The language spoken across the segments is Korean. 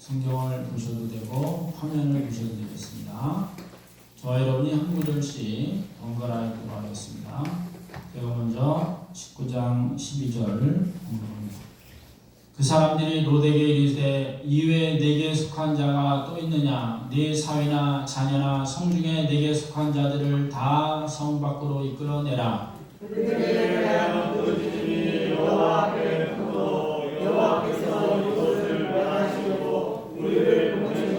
성경을 보셔도 되고 화면을 보셔도 되겠습니다. 저와 여러분이 한 구절씩 번갈아 읽도록 하겠습니다. 제가 먼저 19장 12절 공부합니다. 그 사람들이 롯에게 이르되 이외에 내게 속한 자가 또 있느냐? 네 사위나 자녀나 성중에 내게 속한 자들을 다 성 밖으로 이끌어내라. 그들에게 대한 그 기준이 여호와 앞에 크고 여호와께서 이것을 멸하시고 우리를 보내시니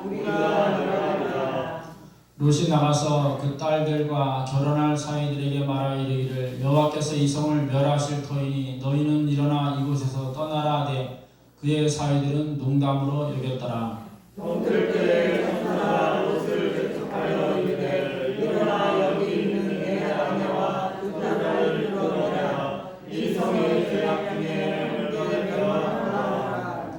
우리가 멸하리라. 롯이 나가서 그 딸들과 결혼할 사위들에게 말하 이르기를 여호와께서 이 성을 멸하실 터이니 너희는 일어나 이곳에서 떠나라 하되 그의 사위들은 농담으로 여겼더라. 동틀 때에 천사가 롯을 대적하여 이르되 일어나 여기 있는 내 자녀와 그 딸을 끌어내라. 이 성의 죄악 중에 너를 멸하라.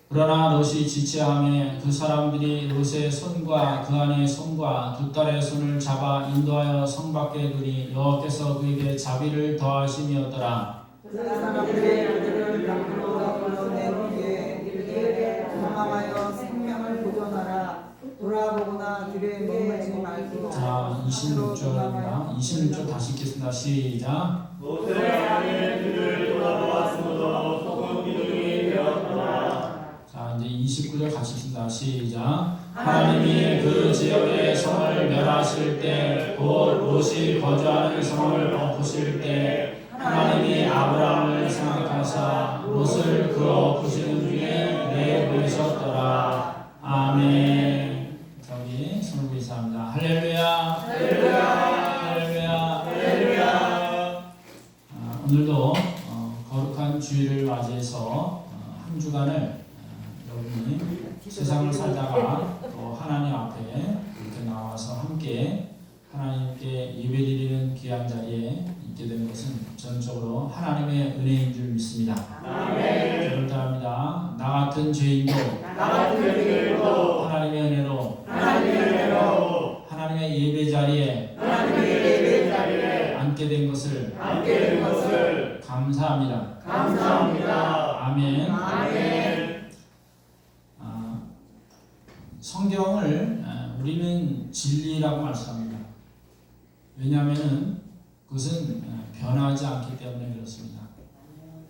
그러나 롯이 지체하매 그 사람들이 롯의 손과 그 아내의 손과 두 딸의 손을 잡아 인도하여 성 밖에 두니 여호와께서 그에게 자비를 더하심이었더라. 그 사람들의 그들을 밖으로 끌어낸 뒤에 이르되 도망하여 생명을 보존하라. 돌아보거나 들에 머물지 말고. 자, 26절입니다. 26절 다시 읽겠습니다. 시작. 롯의 아내 그를 돌아보았으므로 소금 기둥이 되었더라. 자, 이제 29절 같이 읽습니다. 시작. 하나님이 그 지역의 성을 멸하실 때, 곧 롯이 거주하는 성을 엎으실 때, 하나님이 아브라함을 생각하사 롯을 그 엎으시는 중에 내보내셨더라. 아멘. 저기 손을 인사합니다. 할렐루야. 할렐루야. 할렐루야. 할렐루야. 오늘도 거룩한 주일을 맞이해서 한 주간을 여러분이 세상을 살다가 또 하나님 앞에 이렇게 나와서 함께 하나님께 예배드리는 귀한 자리에 있게 된 것은 전적으로 하나님의 은혜인 줄 믿습니다. 아멘. 저를 따릅니다. 나 같은 죄인도 하나님의 은혜로 하나님의 예배 자리에 앉게 된 것을 감사합니다. 아멘. 성경을 우리는 진리라고 말씀합니다. 왜냐하면 그것은 변하지 않기 때문에 그렇습니다.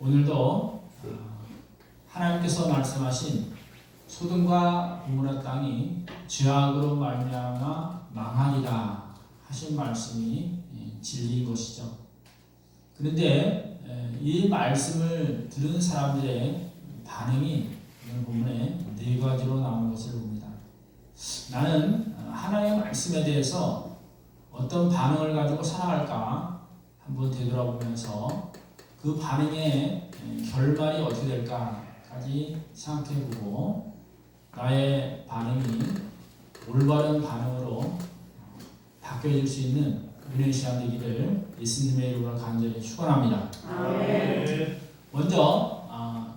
오늘도 하나님께서 말씀하신 소돔과 고모라 땅이 죄악으로 말미암아 망하리라 하신 말씀이 진리인 것이죠. 그런데 이 말씀을 들은 사람들의 반응이 오늘 본문에 네 가지로 나온 것을 봅니다. 나는 하나님의 말씀에 대해서 어떤 반응을 가지고 살아갈까 한번 되돌아보면서 그 반응의 결말이 어떻게 될까까지 생각해보고 나의 반응이 올바른 반응으로 바뀌어질 수 있는 은혜의 시간 되기를 예수님의 이름으로 간절히 축원합니다. 먼저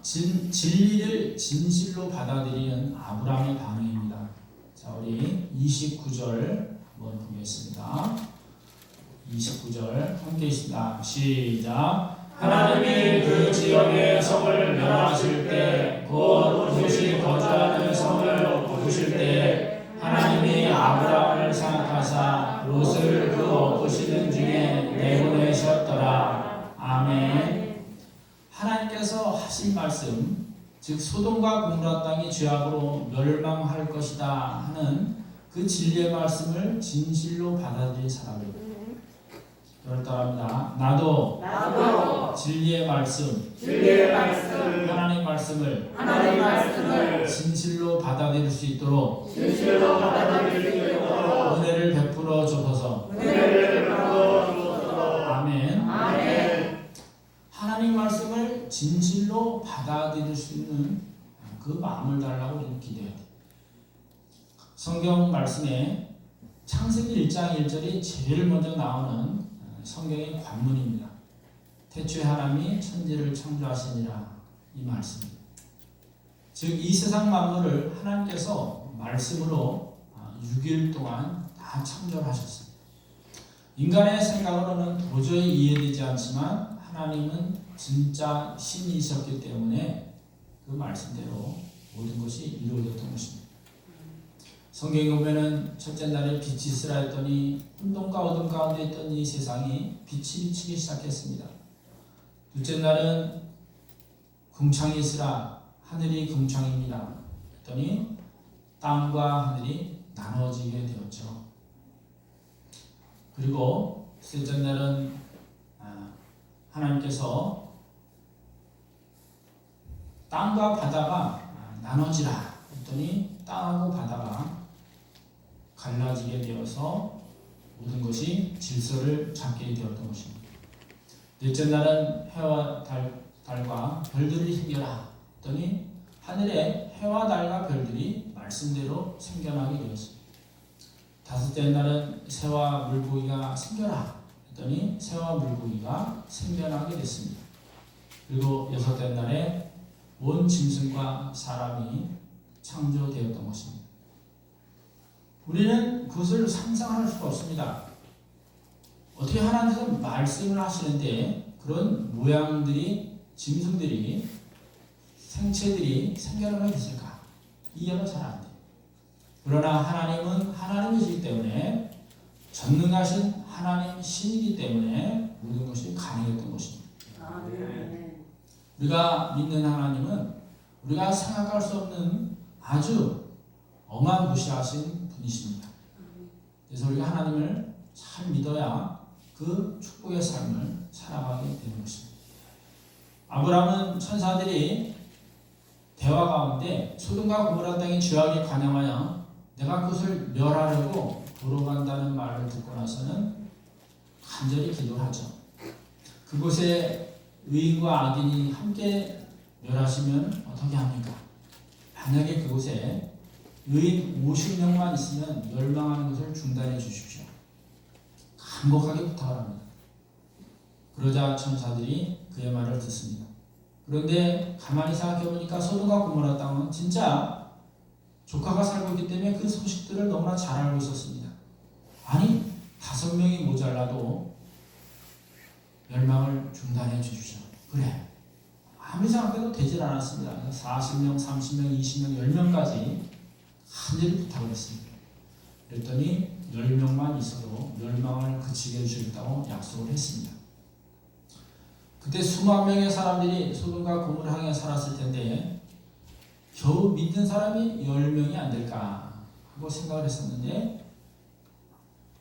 진리를 진실로 받아들이는 아브라함의 반응입니다. 자, 우리 29절 한번 보겠습니다. 29절 함께 있습니다. 시작. 하나님이 그 지역의 성을 멸하실 때, 곧 롯이 거주하는 성을 엎으실 때, 하나님이 아브라함을 생각하사 롯을 그 엎으시는 중에 내보내셨더라. 아멘. 하나님께서 하신 말씀, 즉 소돔과 고모라 땅이 죄악으로 멸망할 것이다 하는 그 진리의 말씀을 진실로 받아들인 사람입니다. 저를 따릅니다. 나도 진리의 말씀, 하나님 말씀을 진실로 받아들일 수 있도록 은혜를 베풀어 주소서. 아멘. 하나님 말씀을 진실로 받아들일 수 있는 그 마음을 달라고 우리는 기도해야 돼요. 성경 말씀에 창세기 1장 1절이 제일 먼저 나오는 성경의 관문입니다. 태초에 하나님이 천지를 창조하시니라 이 말씀입니다. 즉 이 세상 만물을 하나님께서 말씀으로 6일 동안 다 창조를 하셨습니다. 인간의 생각으로는 도저히 이해되지 않지만 하나님은 진짜 신이셨기 때문에 그 말씀대로 모든 것이 이루어졌던 것입니다. 성경에 보면은 첫째 날에 빛이 있으라 했더니 혼돈과 어둠 가운데 있던 이 세상이 빛이 비치기 시작했습니다. 둘째 날은 궁창이 있으라 하늘이 궁창입니다 했더니 땅과 하늘이 나눠지게 되었죠. 그리고 셋째 날은 하나님께서 땅과 바다가 나눠지라 했더니 땅하고 바다가 갈라지게 되어서 모든 것이 질서를 잡게 되었던 것입니다. 넷째 날은 해와 달과 별들이 생겨라 했더니 하늘에 해와 달과 별들이 말씀대로 생겨나게 되었습니다. 다섯째 날은 새와 물고기가 생겨라 했더니 새와 물고기가 생겨나게 됐습니다. 그리고 여섯째 날에 온 짐승과 사람이 창조되었던 것입니다. 우리는 그것을 상상할 수가 없습니다. 어떻게 하나님께서 말씀을 하시는데 그런 모양들이, 짐승들이, 생체들이 생겨나게 됐을까? 이해가 잘 안 돼요. 그러나 하나님은 하나님이시기 때문에, 전능하신 하나님 신이기 때문에 모든 것이 가능했던 것입니다. 우리가 믿는 하나님은 우리가 생각할 수 없는 아주 어마무시하신 분이십니다. 그래서 우리가 하나님을 잘 믿어야 그 축복의 삶을 살아가게 되는 것입니다. 아브라함은 천사들이 대화 가운데 소돔과 고모라 땅의 죄악에 관영하여 내가 그것을 멸하려고 돌아간다는 말을 듣고 나서는 간절히 기도를 하죠. 그곳에 의인과 악인이 함께 멸하시면 어떻게 합니까? 만약에 그곳에 의인 50명만 있으면 멸망하는 것을 중단해 주십시오. 간곡하게 부탁을 합니다. 그러자 천사들이 그의 말을 듣습니다. 그런데 가만히 생각해 보니까 소돔과 고모라 땅은 진짜 조카가 살고 있기 때문에 그 소식들을 너무나 잘 알고 있었습니다. 아니 5명이 모자라도 멸망을 중단해 주십시오. 그래. 아무리 생각해도 되질 않았습니다. 40명, 30명, 20명, 10명까지 간절히 부탁을 했습니다. 그랬더니 10명만 있어도 멸망을 그치게 해주겠다고 약속을 했습니다. 그때 수만 명의 사람들이 소돔과 고모라 향해 살았을 텐데 겨우 믿는 사람이 10명이 안 될까 하고 생각을 했었는데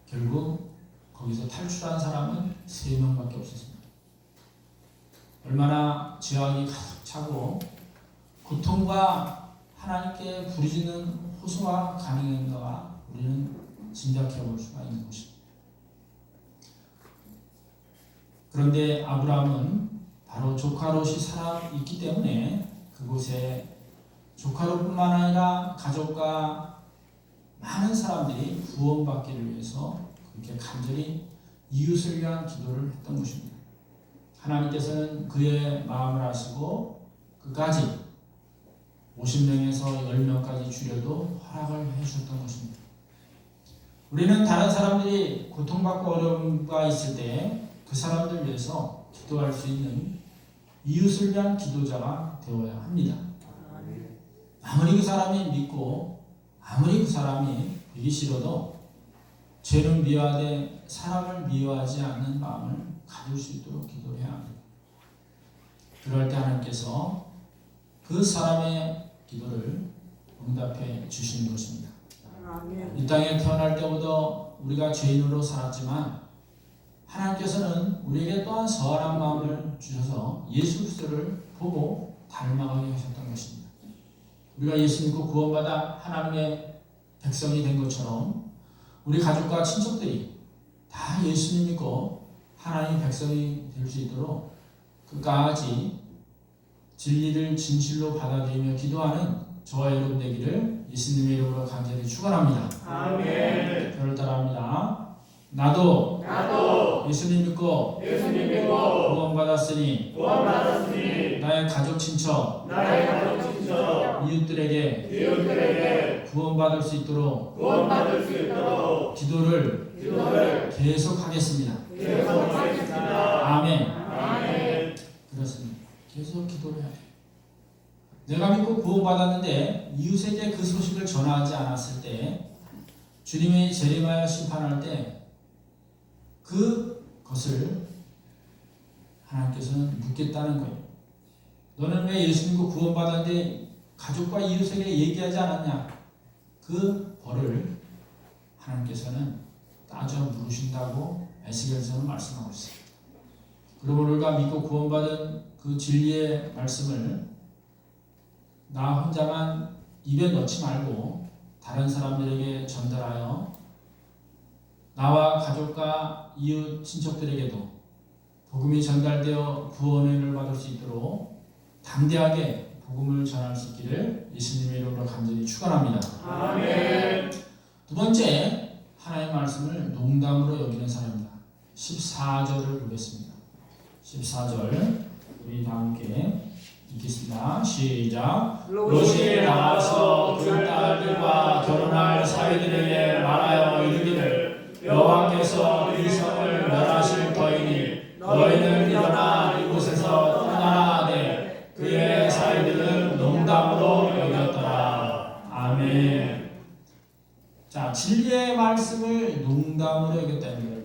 결국 거기서 탈출한 사람은 3명밖에 없었습니다. 얼마나 죄악이 가득 차고 고통과 하나님께 부르짖는 호소가 가능한가가 우리는 짐작해 볼 수가 있는 것입니다. 그런데 아브라함은 바로 조카 롯이 살아있기 때문에 그곳에 조카 롯뿐만 아니라 가족과 많은 사람들이 구원받기를 위해서 그렇게 간절히 이웃을 위한 기도를 했던 것입니다. 하나님께서는 그의 마음을 아시고 그까지 50명에서 10명까지 줄여도 허락을 해주셨던 것입니다. 우리는 다른 사람들이 고통받고 어려움과 있을 때 그 사람들 위해서 기도할 수 있는 이웃을 위한 기도자가 되어야 합니다. 아무리 그 사람이 믿고 아무리 그 사람이 믿기 싫어도 죄는 미워하되 사람을 미워하지 않는 마음을 가질 수 있도록 기도해야 합니다. 그럴 때 하나님께서 그 사람의 기도를 응답해 주시는 것입니다. 이 땅에 태어날 때보다 우리가 죄인으로 살았지만 하나님께서는 우리에게 또한 선한 마음을 주셔서 예수 그리스도를 보고 닮아가게 하셨던 것입니다. 우리가 예수 믿고 구원받아 하나님의 백성이 된 것처럼 우리 가족과 친척들이 다 예수님 믿고 하나님의 백성이 될 수 있도록 끝까지 진리를 진실로 받아들이며 기도하는 저와 여러분 되기를 예수님의 이름으로 간절히 축원합니다. 아멘. 저를 따라합니다. 나도 예수님 믿고 구원받았으니 나의 가족 친척 이웃들에게 구원받을 수 있도록 기도를 계속하겠습니다. 아멘. 그렇습니다. 계속 기도를 해야 돼요. 내가 믿고 구원받았는데 이웃에게 그 소식을 전하지 않았을 때 주님이 재림하여 심판할 때 그것을 하나님께서는 묻겠다는 거예요. 너는 왜 예수 믿고 구원받았는데 가족과 이웃에게 얘기하지 않았냐? 그 벌을 하나님께서는 따져 물으신다고 에스겔서는 말씀하고 있어요. 그리고 우리가 믿고 구원받은 그 진리의 말씀을 나 혼자만 입에 넣지 말고 다른 사람들에게 전달하여 나와 가족과 이웃 친척들에게도 복음이 전달되어 구원의 은혜를 받을 수 있도록 담대하게 복음을 전할 수 있기를 예수님의 이름으로 간절히 축원합니다. 아멘. 두 번째, 하나님의 말씀을 농담으로 여기는 사람입니다. 14절을 보겠습니다. 14절 우리 다 함께 읽겠습니다. 시작. 롯이 나와서 그 딸들과 결혼할 사위들에게 말하여 이르기를 여호와께서 이 성을 멸하실 터이니 너희는 일어나 이곳에서 떠나라 하되 그의 사위들은 농담으로 여겼더라. 아멘. 자, 진리의 말씀을 농담으로 여겼다는 거예요.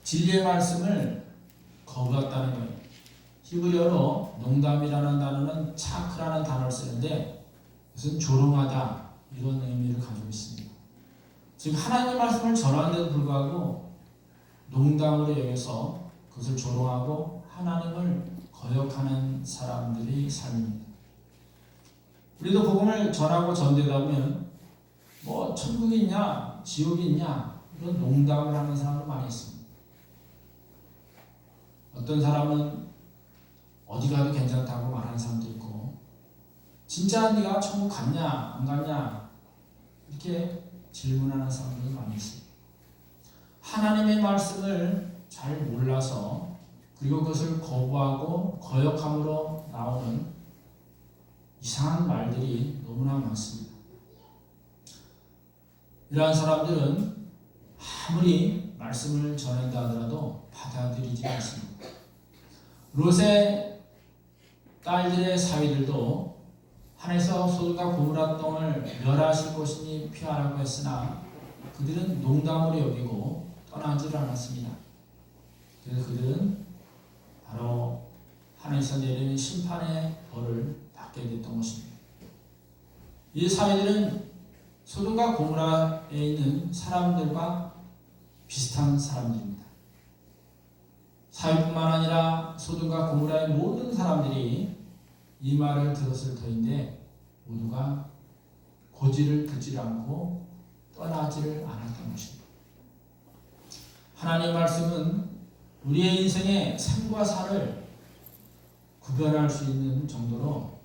진리의 말씀을 거부했다는 거예요. 히브리어로 농담이라는 단어는 차크라는 단어를 쓰는데 이것은 조롱하다 이런 의미를 가지고 있습니다. 즉 하나님의 말씀을 전하는데도 불구하고 농담으로 여겨서 그것을 조롱하고 하나님을 거역하는 사람들의 삶입니다. 우리도 복음을 전하고 전되다 보면 뭐 천국이 있냐 지옥이 있냐 이런 농담을 하는 사람도 많이 있습니다. 어떤 사람은 어디 가도 괜찮다고 말하는 사람도 있고 진짜 네가 천국 갔냐 안 갔냐 이렇게 질문하는 사람들도 많이 있습니다. 하나님의 말씀을 잘 몰라서 그리고 그것을 거부하고 거역함으로 나오는 이상한 말들이 너무나 많습니다. 이러한 사람들은 아무리 말씀을 전한다 하더라도 받아들이지 않습니다. 롯의 딸들의 사위들도 하나님께서 소돔과 고모라 땅을 멸하실 것이니 피하라고 했으나 그들은 농담으로 여기고 떠나지를 않았습니다. 그래서 그들은 바로 하나님께서 내리는 심판의 벌을 받게 됐던 것입니다. 이 사위들은 소돔과 고모라에 있는 사람들과 비슷한 사람들입니다. 사위뿐만 아니라 소돔과 고모라의 모든 사람들이 이 말을 들었을 터인데 모두가 고지를 듣지 않고 떠나지를 않았던 것입니다. 하나님의 말씀은 우리의 인생의 삶과 사를 구별할 수 있는 정도로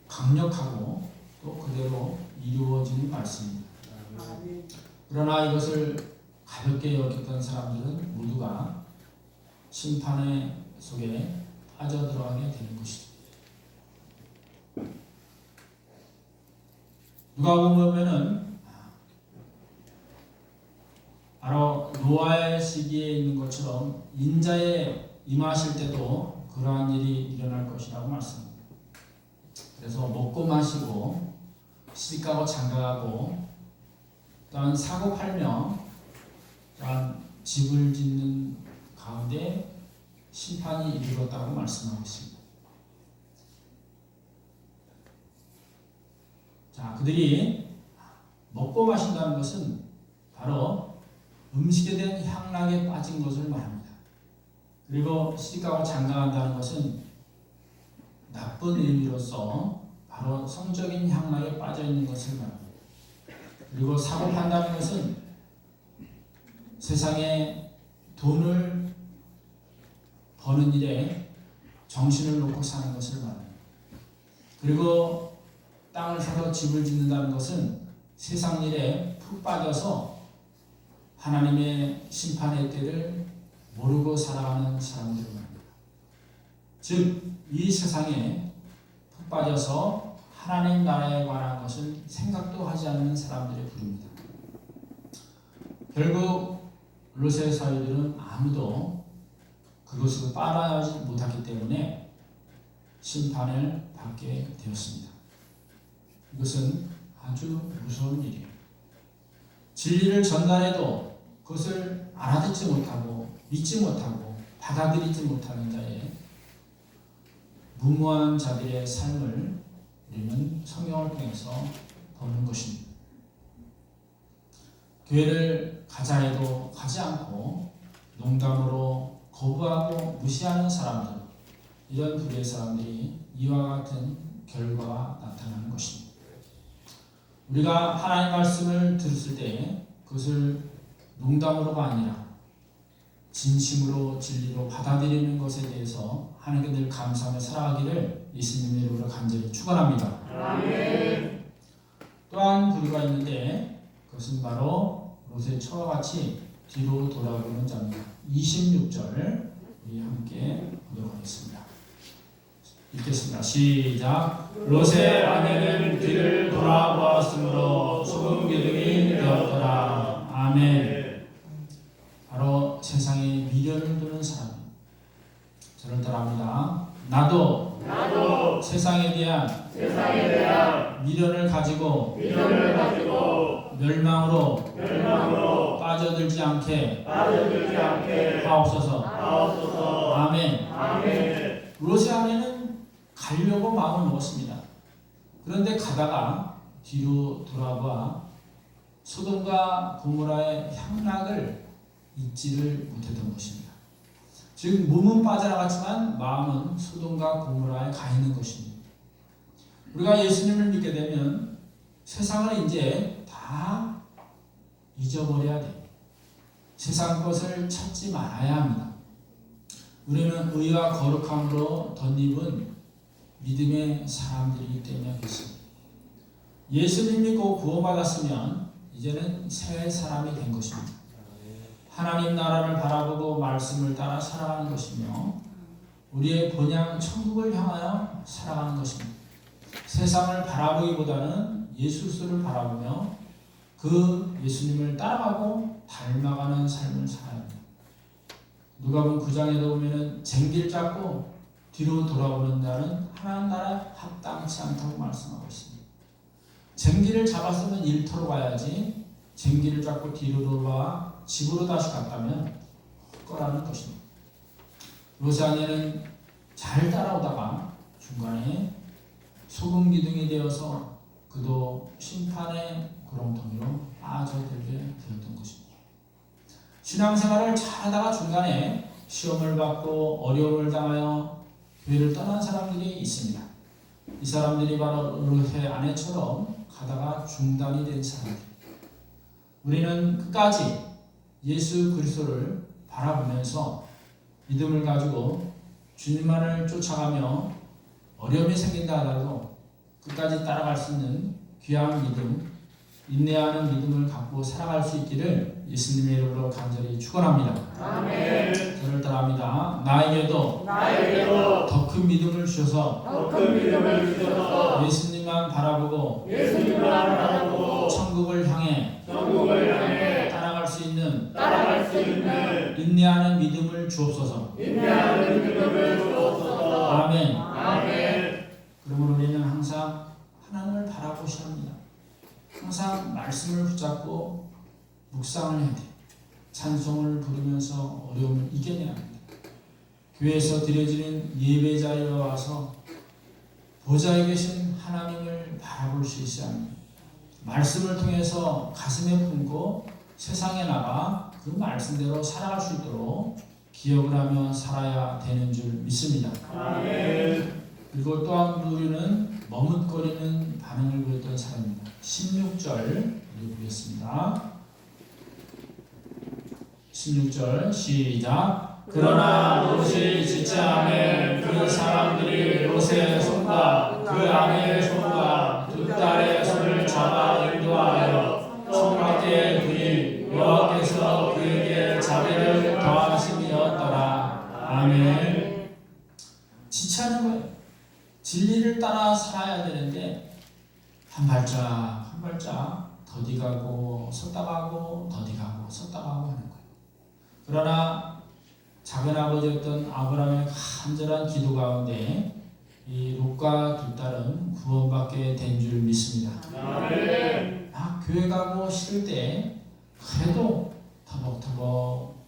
강력하고 또 그대로 이루어지는 말씀입니다. 그러나 이것을 가볍게 여겼던 사람들은 모두가 심판의 속에 빠져들어가게 되는 것이죠. 누가복음 보면은 바로 노아의 시기에 있는 것처럼 인자에 임하실 때도 그러한 일이 일어날 것이라고 말씀합니다. 그래서 먹고 마시고 시집가고 장가가고 또한 사고 팔며 또한 집을 짓는 가운데 심판이 이르렀다고 말씀하고 있습니다. 자, 그들이 먹고 마신다는 것은 바로 음식에 대한 향락에 빠진 것을 말합니다. 그리고 시집가고 장가간다는 것은 나쁜 의미로서 바로 성적인 향락에 빠져 있는 것을 말합니다. 그리고 사고 판다는 것은 세상에 돈을 버는 일에 정신을 놓고 사는 것을 말합니다. 그리고 땅을 사서 집을 짓는다는 것은 세상 일에 푹 빠져서 하나님의 심판의 때를 모르고 살아가는 사람들을 말합니다. 즉, 이 세상에 푹 빠져서 하나님 나라에 관한 것을 생각도 하지 않는 사람들의 부릅니다. 결국 롯의 사위들은 아무도 그것을 따라하지 못하기 때문에 심판을 받게 되었습니다. 이것은 아주 무서운 일이에요. 진리를 전달해도 그것을 알아듣지 못하고 믿지 못하고 받아들이지 못하는 자의 무모한 자들의 삶을 우리는 성경을 통해서 보는 것입니다. 교회를 가자 해도 가지 않고 농담으로 거부하고 무시하는 사람들, 이런 부류의 사람들이 이와 같은 결과가 나타나는 것입니다. 우리가 하나님의 말씀을 들었을 때 그것을 농담으로가 아니라 진심으로 진리로 받아들이는 것에 대해서 하나님께 늘 감사하며 살아가기를 예수님의 이름으로 간절히 축원합니다. 아멘. 또한 부류가 있는데 그것은 바로 롯의 처와 같이 뒤로 돌아보는 자입니다. 26절 우리 함께 보도록 하겠습니다. 읽겠습니다. 시작. 롯의 아내는 뒤를 돌아보았으므로 소금 기둥이 되었더라. 아멘. 바로 세상에 미련을 두는 사람. 저를 따라합니다. 나도 세상에 대한 미련을 가지고 멸망으로 빠져들지 않게 하옵소서. 아멘. 롯의 아내는 가려고 마음을 먹었습니다. 그런데 가다가 뒤로 돌아봐 소돔과 고모라의 향락을 잊지를 못했던 것입니다. 즉 몸은 빠져나갔지만 마음은 소돔과 고모라에 가 있는 것입니다. 우리가 예수님을 믿게 되면 세상을 이제 다 잊어버려야 돼. 세상 것을 찾지 말아야 합니다. 우리는 의와 거룩함으로 덧입은 믿음의 사람들이기 때문에 그렇습니다. 예수님 믿고 구원받았으면 이제는 새 사람이 된 것입니다. 하나님 나라를 바라보고 말씀을 따라 살아가는 것이며 우리의 본향 천국을 향하여 살아가는 것입니다. 세상을 바라보기보다는 예수를 바라보며 그 예수님을 따라가고 닮아가는 삶을 살아야 합니다. 누가복음 9장에도 보면은 쟁길 잡고 뒤로 돌아보는 자는 하나님 나라에 합당치 않다고 말씀하고 있습니다. 쟁길을 잡았으면 일터로 가야지 쟁길을 잡고 뒤로 돌아와 집으로 다시 갔다면 거라는 것입니다. 롯의 아내는 잘 따라오다가 중간에 소금 기둥이 되어서 그도 심판의 구렁텅이로 빠져들게 되었던 것입니다. 신앙생활을 잘하다가 중간에 시험을 받고 어려움을 당하여 교회를 떠난 사람들이 있습니다. 이 사람들이 바로 롯의 아내처럼 가다가 중단이 된 사람들. 우리는 끝까지 예수 그리스도를 바라보면서 믿음을 가지고 주님만을 쫓아가며 어려움이 생긴다 하더라도 끝까지 따라갈 수 있는 귀한 믿음, 인내하는 믿음을 갖고 살아갈 수 있기를 예수님의 이름으로 간절히 축원합니다. 아멘. 저를 따라합니다. 나에게도 더 큰 믿음을 주셔서 예수님만 바라보고 천국을 향해 따라갈 수 있는 인내하는 믿음을 주옵소서. 아멘. 그러므로 우리는 항상 하나님을 바라보셔야 합니다. 항상 말씀을 붙잡고 묵상을 해야 돼요. 찬송을 부르면서 어려움을 이겨내야 합니다. 교회에서 드려지는 예배 자리에 와서 보좌에 계신 하나님을 바라볼 수 있어야 합니다. 말씀을 통해서 가슴에 품고 세상에 나가 그 말씀대로 살아갈 수 있도록 기억을 하며 살아야 되는 줄 믿습니다. 아멘. 그리고 또한 우리는 머뭇거리는 반응을 보였던 사람입니다. 16절 보겠습니다. 16절 시작. 그러나 롯이 지체하매 그 사람들이 롯의 손과 그 아내의 손과 두 딸의 손을 잡아 인도하여 성 밖에 두니 여호와께서 그에게 자비를 더하심이었더라. 아멘. 지체하는 거예요. 진리를 따라 살아야 되는데 한 발짝 더디가고 섰다 가고 더디가고 섰다 가고 하는 거예요. 그러나 작은 아버지였던 아브라함의 간절한 기도 가운데 이 롯과 두 딸은 구원받게 된 줄 믿습니다. 아멘. 교회 가고 싫을 때 그래도 터벅터벅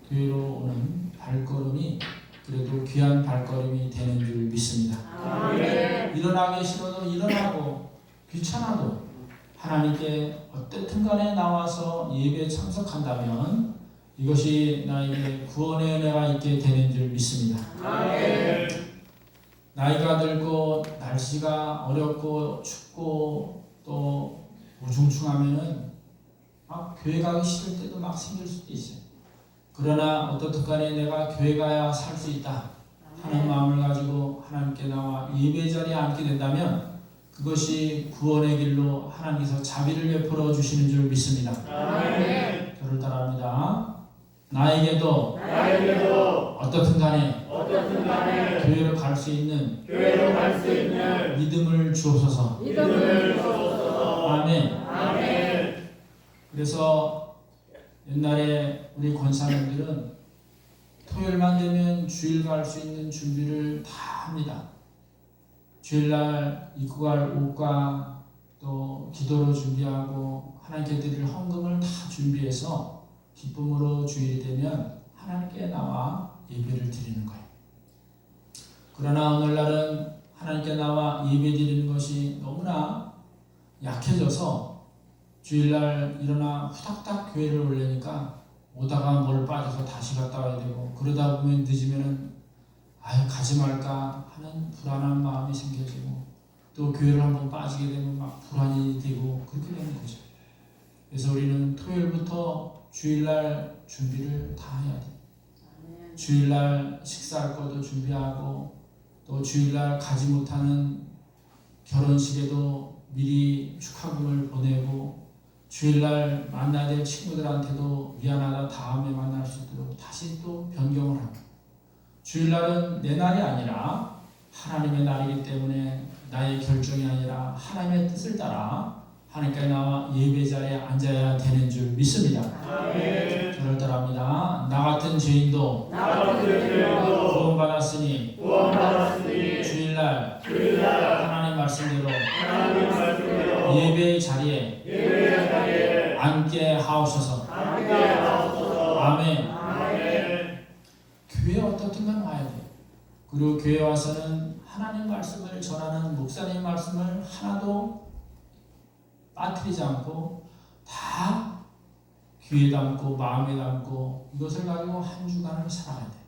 교회로 오는 발걸음이 그래도 귀한 발걸음이 되는 줄 믿습니다. 아멘. 일어나기 싫어도 일어나고 귀찮아도 하나님께 어떻든 간에 나와서 예배에 참석한다면 이것이 나에게 구원의 은혜가 있게 되는 줄 믿습니다. 아멘. 나이가 들고 날씨가 어렵고 춥고 또 우중충하면은 막 교회 가기 싫을 때도 막 생길 수도 있어요. 그러나 어떻든 간에 내가 교회 가야 살 수 있다 하는 마음을 가지고 하나님께 나와 예배 자리에 앉게 된다면 그것이 구원의 길로 하나님께서 자비를 베풀어 주시는 줄 믿습니다. 아멘. 저를 따라합니다. 나에게도 어떻든 간에 교회로 갈 수 있는 믿음을 주옵소서. 아멘. 그래서 옛날에 우리 권사님들은 토요일만 되면 주일 갈 수 있는 준비를 다 합니다. 주일날 입고 갈 옷과 또 기도로 준비하고 하나님께 드릴 헌금을 다 준비해서 기쁨으로 주일이 되면 하나님께 나와 예배를 드리는 거예요. 그러나 오늘날은 하나님께 나와 예배 드리는 것이 너무나 약해져서 주일날 일어나 후닥닥 교회를 오려니까 오다가 뭘 빠져서 다시 갔다 와야 되고 그러다 보면 늦으면은 가지 말까 하는 불안한 마음이 생겨지고 또 교회를 한번 빠지게 되면 막 불안이 되고 그렇게 되는 거죠. 그래서 우리는 토요일부터 주일날 준비를 다 해야 돼요. 주일날 식사할 것도 준비하고 또 주일날 가지 못하는 결혼식에도 미리 축하금을 보내고 주일날 만나야 될 친구들한테도 미안하다 다음에 만날 수 있도록 다시 또 변경을 하고 주일날은 내 날이 아니라 하나님의 날이기 때문에 나의 결정이 아니라 하나님의 뜻을 따라 하나님께 나와 예배 자리에 앉아야 되는 줄 믿습니다. 아멘. 저를 따라합니다. 나 같은 죄인도 구원받았으니 주일날 하나님 말씀대로 예배의 자리에 앉게 하옵소서. 아멘. 교회에 어떻게만 와야 돼. 그리고 교회에 와서는 하나님 말씀을 전하는 목사님 말씀을 하나도 빠뜨리지 않고 다 귀에 담고 마음에 담고 이것을 가지고 한 주간을 살아가야 돼.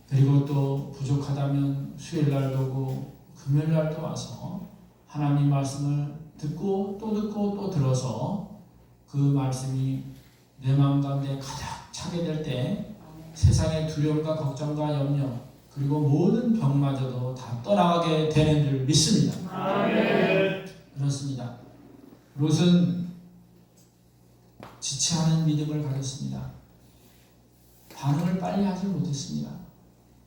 그리고 또 부족하다면 수요일날도 오고 금요일날도 와서 하나님 말씀을 듣고 또 들어서 그 말씀이 내 마음 가운데 가득 차게 될 때 세상의 두려움과 걱정과 염려 그리고 모든 병마저도 다 떠나가게 되는 줄 믿습니다. 아멘. 그렇습니다. 롯은 지체하는 믿음을 가졌습니다. 반응을 빨리 하지 못했습니다.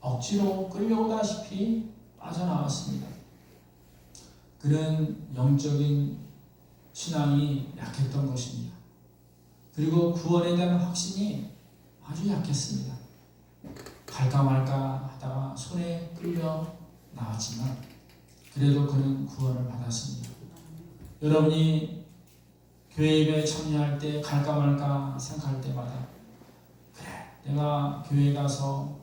억지로 끌려오다시피 빠져나왔습니다. 그는 영적인 신앙이 약했던 것입니다. 그리고 구원에 대한 확신이 아주 약했습니다. 갈까 말까 하다가 손에 끌려 나왔지만 그래도 그는 구원을 받았습니다. 여러분이 교회 예배에 참여할 때 갈까 말까 생각할 때마다 그래 내가 교회에 가서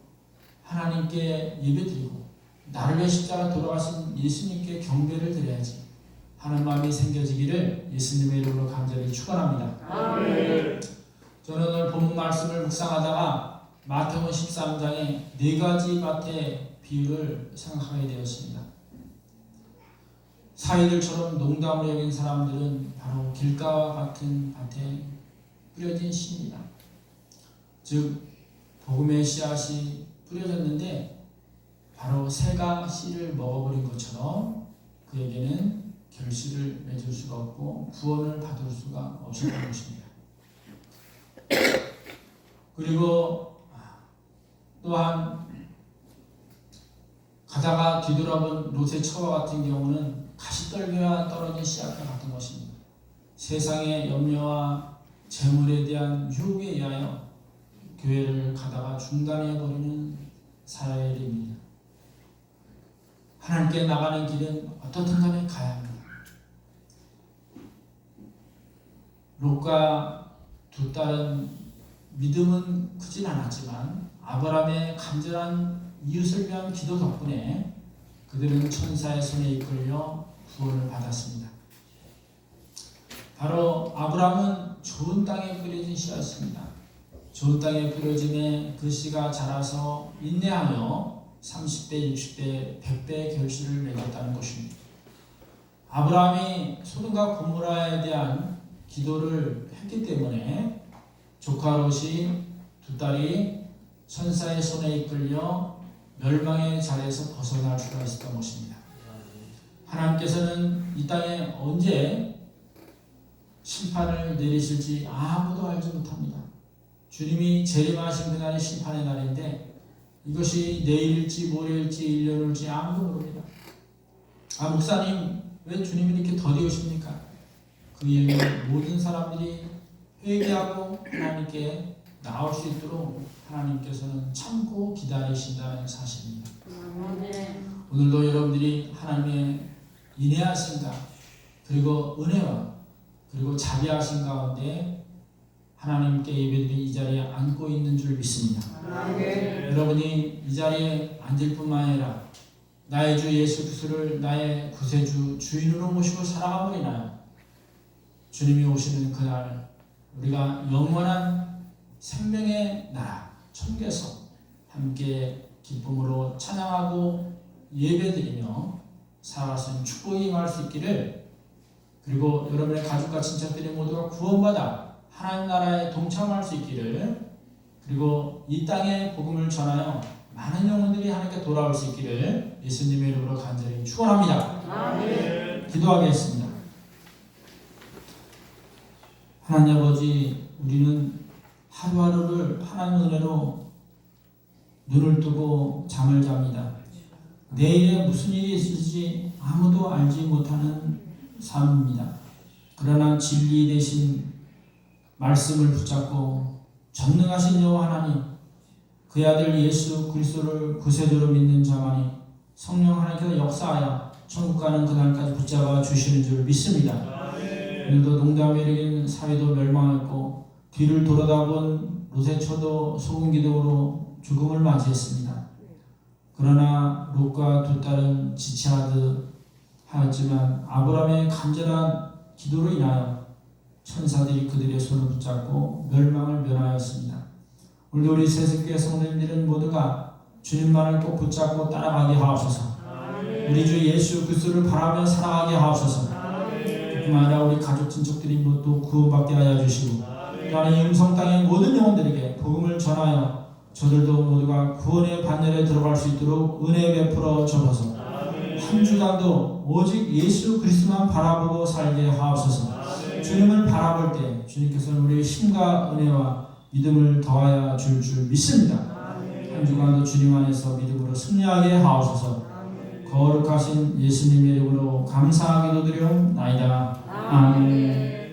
하나님께 예배드리고 나를 위해 십자가 돌아가신 예수님께 경배를 드려야지 하는 마음이 생겨지기를 예수님의 이름으로 간절히 축원합니다. 아멘. 저는 오늘 본문 말씀을 묵상하다가 마태복음 13장의 4가지 밭의 비유를 생각하게 되었습니다. 사이들처럼 농담을 여긴 사람들은 바로 길가와 같은 밭에 뿌려진 씨입니다. 즉 복음의 씨앗이 뿌려졌는데 바로 새가 씨를 먹어버린 것처럼 그에게는 결실을 맺을 수가 없고 구원을 받을 수가 없었던 것입니다. 그리고 또한 가다가 뒤돌아본 롯의 처와 같은 경우는 가시떨기와 떨어진 씨앗과 같은 것입니다. 세상의 염려와 재물에 대한 유혹에 의하여 교회를 가다가 중단해버리는 사례입니다. 하나님께 나가는 길은 어떻든 간에 가야 합니다. 롯과 두 딸은 믿음은 크진 않았지만 아브라함의 간절한 이웃을 위한 기도 덕분에 그들은 천사의 손에 이끌려 구원을 받았습니다. 바로 아브라함은 좋은 땅에 뿌려진 씨였습니다. 좋은 땅에 뿌려짐에 그 씨가 자라서 인내하여 30배, 60배, 100배의 결실을 맺었다는 것입니다. 아브라함이 소돔과 고모라에 대한 기도를 했기 때문에 조카 롯이 두 딸이 천사의 손에 이끌려 멸망의 자리에서 벗어날 수가 있었던 것입니다. 하나님께서는 이 땅에 언제 심판을 내리실지 아무도 알지 못합니다. 주님이 재림하신 그날이 심판의 날인데 이것이 내일일지 모레일지 1년일지 아무도 모릅니다. 목사님 왜 주님이 이렇게 더디 오십니까? 그 이유는 모든 사람들이 회개하고 하나님께 나올 수 있도록 하나님께서는 참고 기다리신다는 사실입니다. 오늘도 여러분들이 하나님의 인내하신가 그리고 은혜와 그리고 자비하신 가운데 하나님께 예배드린 이 자리에 앉고 있는 줄 믿습니다. 여러분이 이 자리에 앉을 뿐만 아니라 나의 주 예수 그리스도를 나의 구세주 주인으로 모시고 살아감으로 인하여 주님이 오시는 그날 우리가 영원한 생명의 나라 천국에서 함께 기쁨으로 찬양하고 예배드리며 살아가는 축복이 임할 수 있기를, 그리고 여러분의 가족과 친척들이 모두가 구원받아 하나님 나라에 동참할 수 있기를, 그리고 이 땅에 복음을 전하여 많은 영혼들이 하나님께 돌아올 수 있기를 예수님의 이름으로 간절히 축원합니다. 아멘. 기도하겠습니다. 하나님 아버지, 우리는 하루하루를 하나님의 은혜로 눈을 뜨고 잠을 잡니다. 내일에 무슨 일이 있을지 아무도 알지 못하는 삶입니다. 그러나 진리 대신 말씀을 붙잡고 전능하신 여호와 하나님, 그의 아들 예수 그리스도를 구세주로 믿는 자만이 성령 하나님께서 역사하여 천국 가는 그날까지 붙잡아 주시는 줄 믿습니다. 오늘도 농담에 이르긴 사회도 멸망했고 뒤를 돌아다본 롯의 처도 소금 기도로 죽음을 맞이했습니다. 그러나 롯과 두 딸은 지체하듯 하였지만 아브라함의 간절한 기도로 인하여 천사들이 그들의 손을 붙잡고 멸망을 면하였습니다. 오늘도 우리 새석교회 성도님들은 모두가 주님만을 꼭 붙잡고 따라가게 하옵소서. 우리 주 예수 그리스도를 바라며 살아가게 하옵소서. 뿐만 아니라 우리 가족 친척들이 모두 구원받게 하여 주시고, 또한 이 음성 땅의 모든 영혼들에게 복음을 전하여 저들도 모두가 구원의 반열에 들어갈 수 있도록 은혜 베풀어 주옵소서. 한 주간도 오직 예수 그리스도만 바라보고 살게 하옵소서. 주님을 바라볼 때 주님께서는 우리의 힘과 은혜와 믿음을 더하여 줄 믿습니다. 한 주간도 주님 안에서 믿음으로 승리하게 하옵소서. 거룩하신 예수님의 이름으로 감사하기도 드리옵나이다. 아멘.